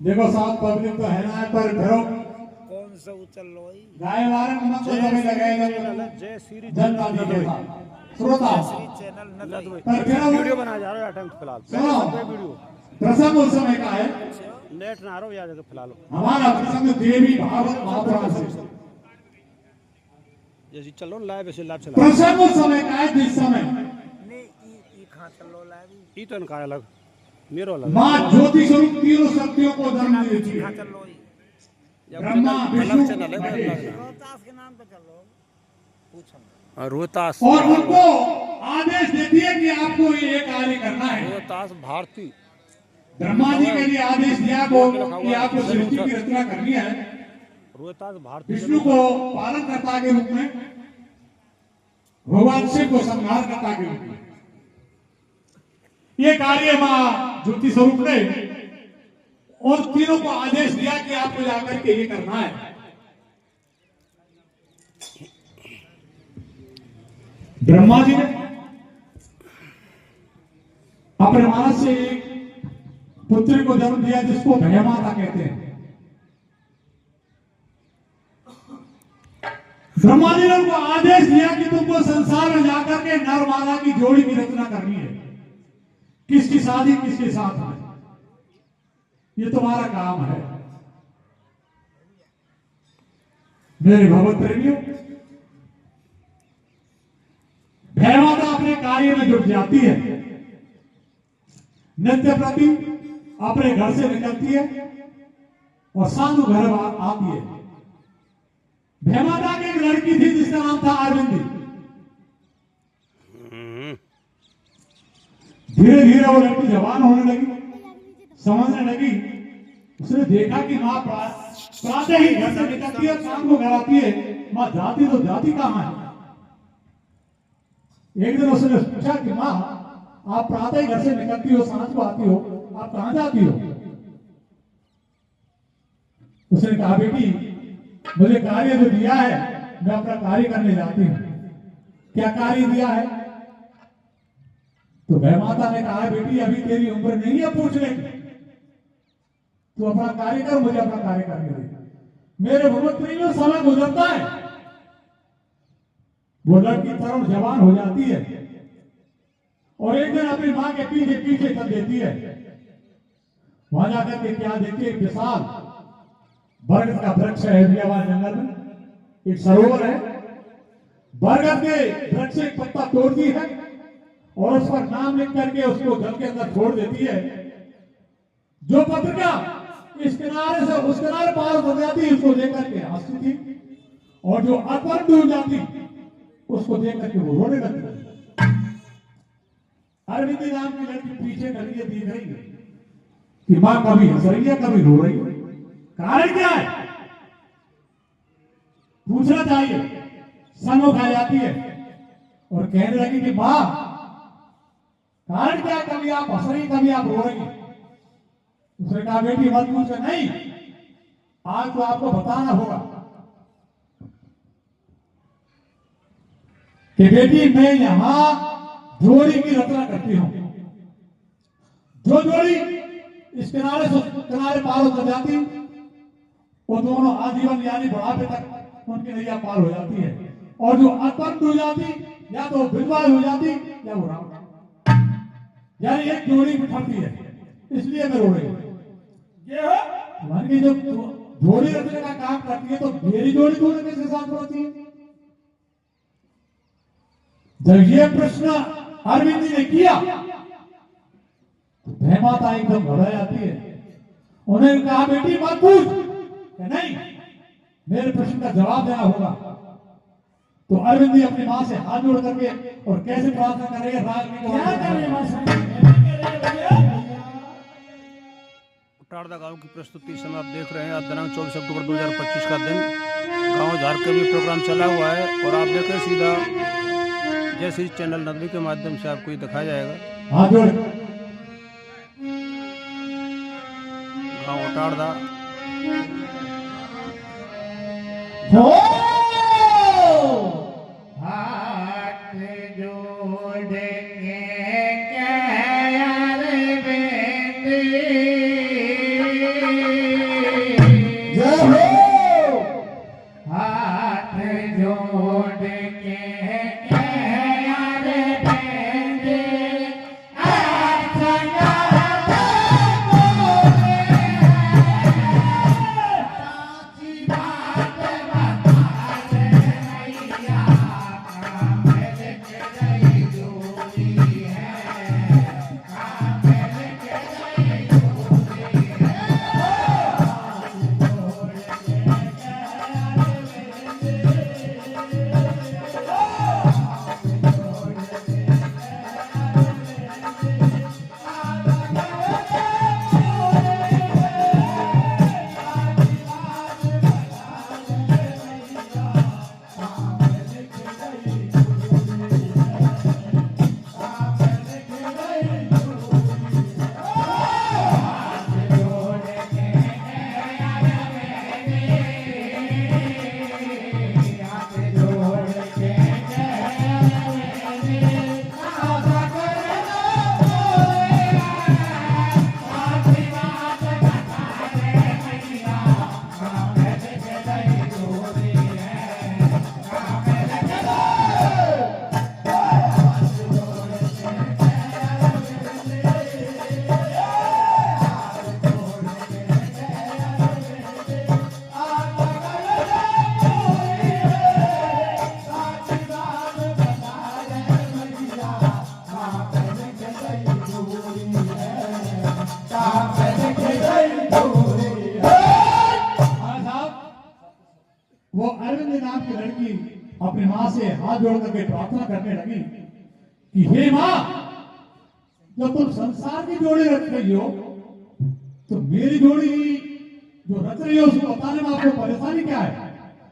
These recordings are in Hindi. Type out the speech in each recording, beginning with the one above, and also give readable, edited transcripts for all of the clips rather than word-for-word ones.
देखो साहब पब्लिक तो है ना पर घरों कौन सा उचल लो गाय वाले मत तो दबे लगाएगा जय श्री जनता जी के श्रोता चैनल न पर फिर वीडियो बना जा रहा है अटेम्प्ट फिलहाल सुनो वीडियो प्रसंग उस समय का है नेट ना रहो याद फिलहाल हमारा प्रसंग देवी भागवत महापुराण से जैसे चलो लाइव ऐसे लाइव चला प्रसंग उस समय का है जिस समय नहीं ई कहां चल लो लाइव ई तो इनका अलग मेरो अलग मां ज्योति स्वरूप तीनों शक्तियों को जन्म देती है चल लो ब्रह्मा विष्णु चैनल है रोहतास के नाम पे चलो पूछो रोहतास और उनको आदेश देती है कि आपको ये कार्य करना है रोहतास भारती ब्रह्मा जी के लिए आदेश दिया को कि आपको सृष्टि की रचना करनी है रोहतास भारती विष्णु को पालनकर्ता के रूप में भगवान शिव को संहारकर्ता के रूप में ये कार्य मां ज्योति स्वरूप ने और तीनों को आदेश दिया कि आपको जाकर के ये करना है। ब्रह्मा जी ने अपने मानस से एक पुत्री को जन्म दिया जिसको भयमाता कहते हैं। ब्रह्मा जी ने उनको आदेश दिया कि तुमको संसार में जाकर के नर मादा की जोड़ी की रचना करनी है, किसकी शादी किसके साथ है, ये तुम्हारा काम है। मेरे भगवत प्रेमियों, भयमाता अपने कार्य में जुट जाती है, नित्य प्रति अपने घर से निकलती है और साधु घर आती है। भयमाता की एक लड़की थी जिसका नाम था अरविंदी। धीरे धीरे वो लड़की जवान होने लगी, समझने लगी। उसने देखा कि माँ प्रातः ही घर से निकलती है, शाम को घर आती है, माँ जाती तो जाती कहाँ है। एक दिन उसने पूछा कि माँ आप प्रातः ही घर से निकलती हो, सांझ को आती हो, आप कहाँ जाती हो। उसने कहा बेटी मुझे कार्य जो दिया है मैं अपना कार्य करने जाती हूँ। क्या कार्य दिया है? तो भयमाता ने कहा बेटी अभी तेरी उम्र नहीं है पूछने की, तू अपना कार्य कर, मुझे अपना कार्य करने दे। मेरे भगवत में समय गुजरता है, वो लड़की तरुण जवान हो जाती है और एक दिन अपनी मां के पीछे पीछे चल देती है। वहां जाकर के क्या देखती है, विशाल बरगद का वृक्ष है हैदराबाद जंगल में, एक सरोवर है। बरगद के वृक्ष से एक पत्ता तोड़ती है और उस पर नाम लिख करके उसको जल के अंदर छोड़ देती है। जो पत्रिका इस किनारे से उस किनारे पार हो जाती है उसको देख करके हंसती थी और जो अर्पण डूब जाती उसको देख करके वो रोने लगती। अरविंदी नाम की लड़की पीछे खड़ी है, देख रही है कि मां कभी हंस रही है कभी रो रही है। कारण क्या है पूछना चाहिए। सन्मुख आ जाती है और कहने लगी कि मां कारण क्या है, कभी आप हंस रही कभी आप रो रही। उसने कहा बेटी मत पूछो, नहीं आज तो आपको बताना होगा कि बेटी मैं यहां जोड़ी की रचना करती हूं। जो जोड़ी इस किनारे से किनारे पार हो जाती वो दोनों आजीवन यानी बुढ़ापे तक उनकी नैया पार हो जाती है और जो अपंग हो जाती या तो विधवा हो जाती या वो राम यानी एक जोड़ी बिठरती है। इसलिए मैं रो रही हूं। ये मन की जब जोड़ी रखने का काम करती है तो मेरी जोड़ी दोनों किसके साथ होती है। जब ये प्रश्न अरविंद जी ने किया तो भयमाता एकदम घबरा जाती है उन्होंने कहा बेटी मत पूछ, कि नहीं मेरे प्रश्न का जवाब देना होगा। तो अरविंद जी अपनी माँ से हाथ जोड़ करके और कैसे प्रार्थना कर रही है, राग में क्या कर रहे हैं मां साहब? उटारदा गांव की प्रस्तुति समय आप देख रहे हैं। आज दिनांक 24 अक्टूबर 2025 का दिन गांव झार के भी प्रोग्राम चला हुआ है और आप देखें सीधा जैसे इस चैनल नदवी के माध्यम से आपको ये दिखाया जाएगा। हाथ जोड़ गांव उटारदा हो हाथ जोड़ेंगे यार बेटी, जय हो हाथ जोड़ के यार बेटी, वो अरविंद नाम की लड़की अपनी माँ से हाथ जोड़ करके प्रार्थना करने लगी कि हे माँ, जब तुम संसार की जोड़ी रच रही हो तो मेरी जोड़ी जो रच रही हो उसको बताने में आपको परेशानी क्या है,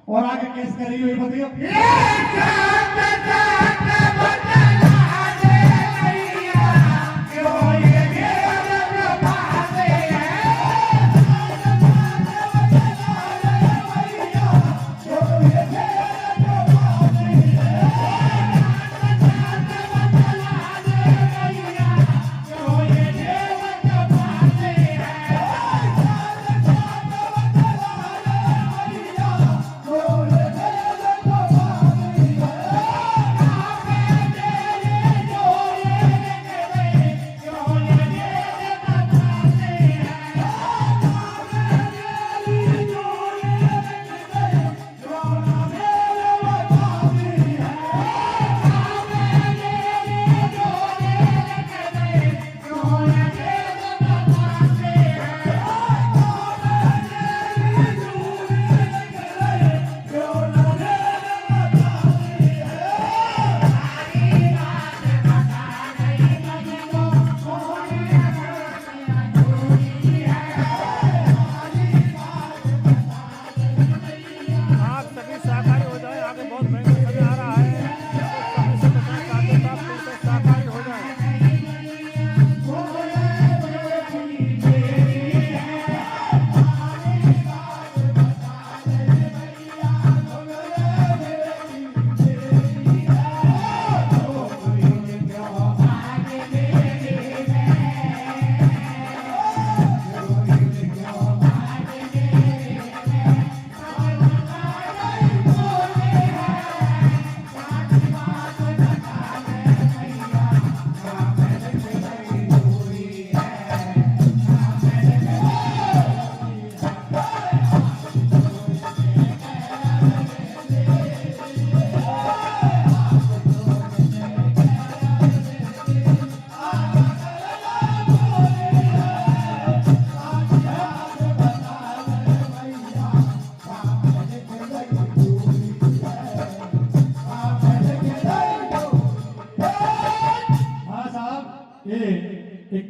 और आगे कैसे कर रही हो ये बताइए।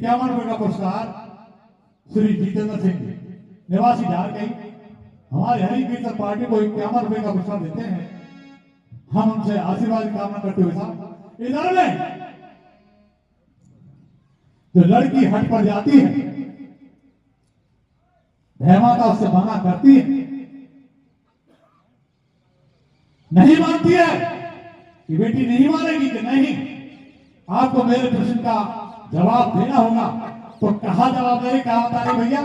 ₹51 का पुरस्कार श्री जितेंद्र सिंह निवासी झारखंड हमारे हरि कीर्तन पार्टी को ₹51 का पुरस्कार देते हैं। हम उनसे आशीर्वाद की कामना करते हुए साहब इधर में जो लड़की हट पर जाती है, माता उससे मना करती है, नहीं मानती है कि बेटी नहीं मानेगी कि नहीं, आपको मेरे प्रश्न का जवाब देना होगा। तो कहा जवाब दे, कहा बता रहे भैया?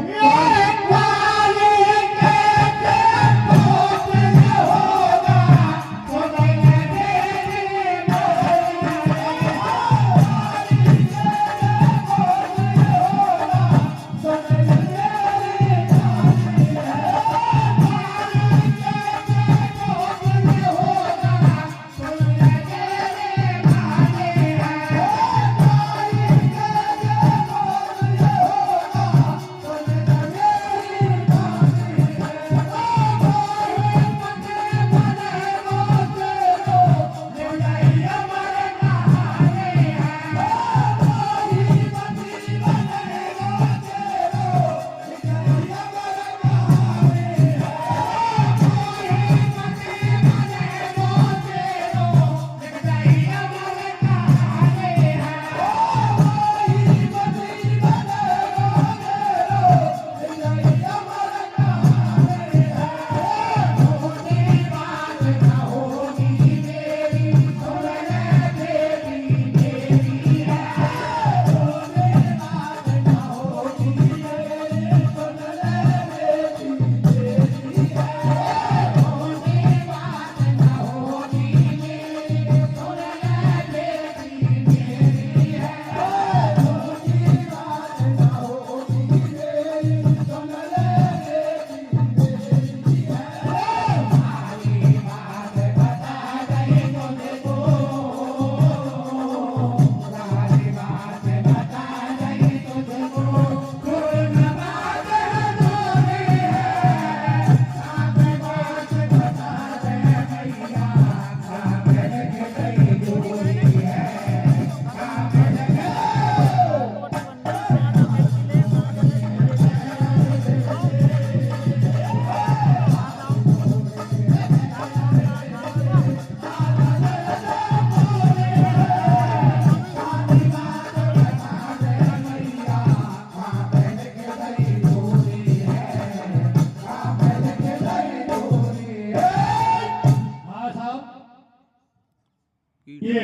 ये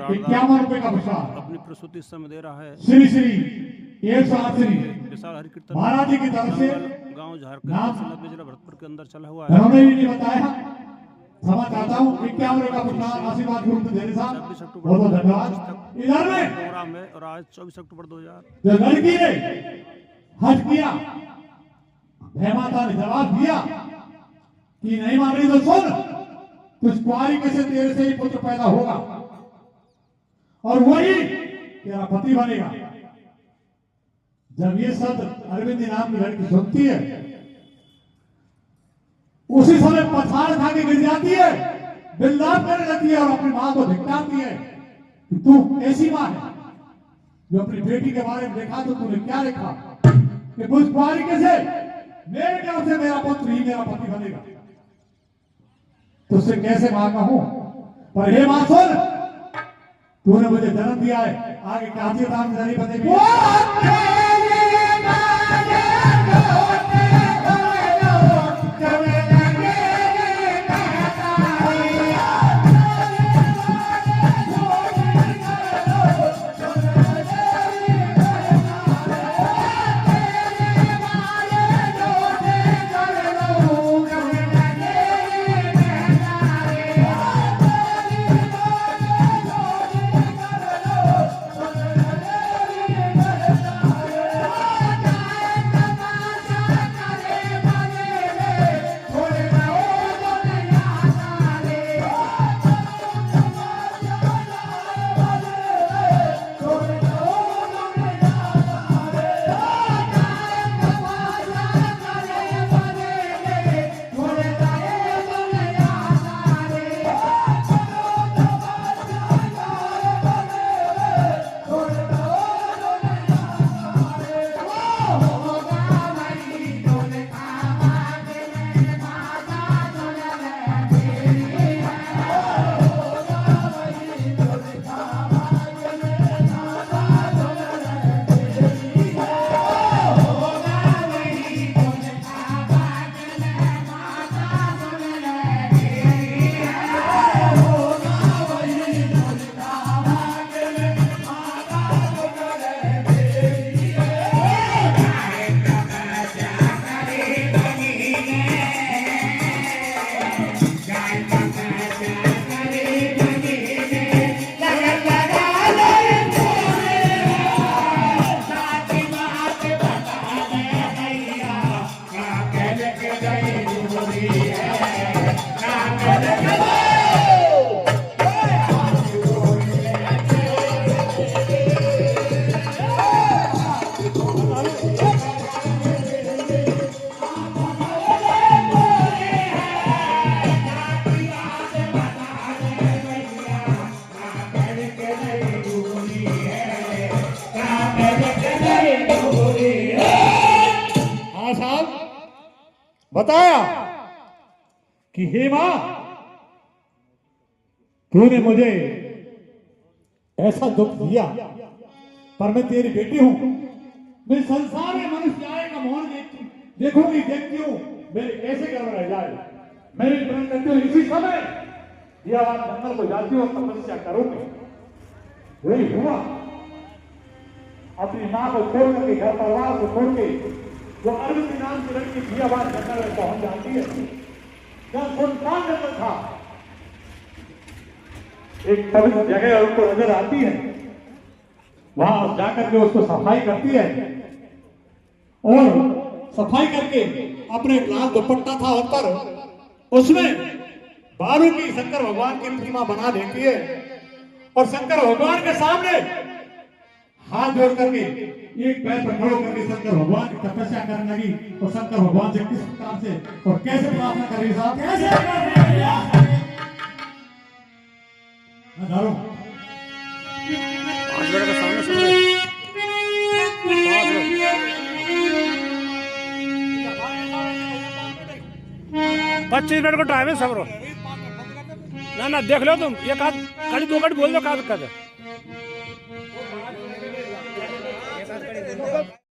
₹51 का पुरस्कार अपनी प्रस्तुति इस समय दे रहा है श्री श्री 108 श्री विशाल हरि कीर्तन महाराज जी की तरफ से गांव झारखंड नाम नब्बे जिला भरतपुर के अंदर चला हुआ है। उन्होंने भी नहीं बताया, क्षमा चाहता हूँ। ₹51 का पुरस्कार आशीर्वाद ग्रुप देने साहब 26 अक्टूबर बहुत बहुत धन्यवाद। इधर में प्रोग्राम है और आज 24 अक्टूबर 2000 जो लड़की ने हज किया, माता ने जवाब दिया कि नहीं मान रही तो सुन, तुझ कुआरी कैसे तेरे से ही पुत्र पैदा होगा और वही तेरा पति बनेगा। जब ये शब्द अरविंद नाम की लड़की सुनती है, उसी समय पछाड़ खा के गिर जाती है, बिलदाप करने लगती है और अपनी मां को धिक्कारती है कि तू ऐसी मां है जो अपनी बेटी के बारे में देखा तो तूने क्या देखा कि मुझ कुआरी कैसे मेरे तरफ से मेरा पुत्र ही मेरा पति बनेगा। तुझसे कैसे मां कहूं, पर हे मां सुन, तूने मुझे जन्म दिया है, आगे क्या दाम नहीं बनेगी। बताया कि हे मां, तूने मुझे ऐसा दुख दिया, पर मैं तेरी बेटी हूं। मैं संसार में मनुष्य आएगा मोहन देखूंगी, देखती हूं मेरे कैसे गर्व रह जाए। मेरे प्रण करते हुए इसी समय यह बात जंगल को जाती हूँ, तपस्या करूंगी। वही हुआ, अपनी मां को छोड़ करके, घर परिवार को छोड़ के, जो अरविंद नाम की लड़की जियाबाद जंगल में पहुंच जाती है। जब सुनसान जंगल था, एक पवित्र जगह उनको नजर आती है, वहां जाकर के उसको सफाई करती है और सफाई करके अपने लाल दुपट्टा था उन पर, उसमें बालू की शंकर भगवान की प्रतिमा बना देती है और शंकर भगवान के सामने हाथ जोड़ करके एक पैर पर खड़े करके शंकर भगवान की तपस्या करने लगी। और शंकर भगवान से किस प्रकार से और कैसे प्रार्थना कर रही साहब, कैसे पाँच मिनट के सामने सुन रहे 25 मिनट का टाइम है सबरो। ना देख लो तुम, एक आध कड़ी 2 कड़ी बोल दो, का दिक्कत है।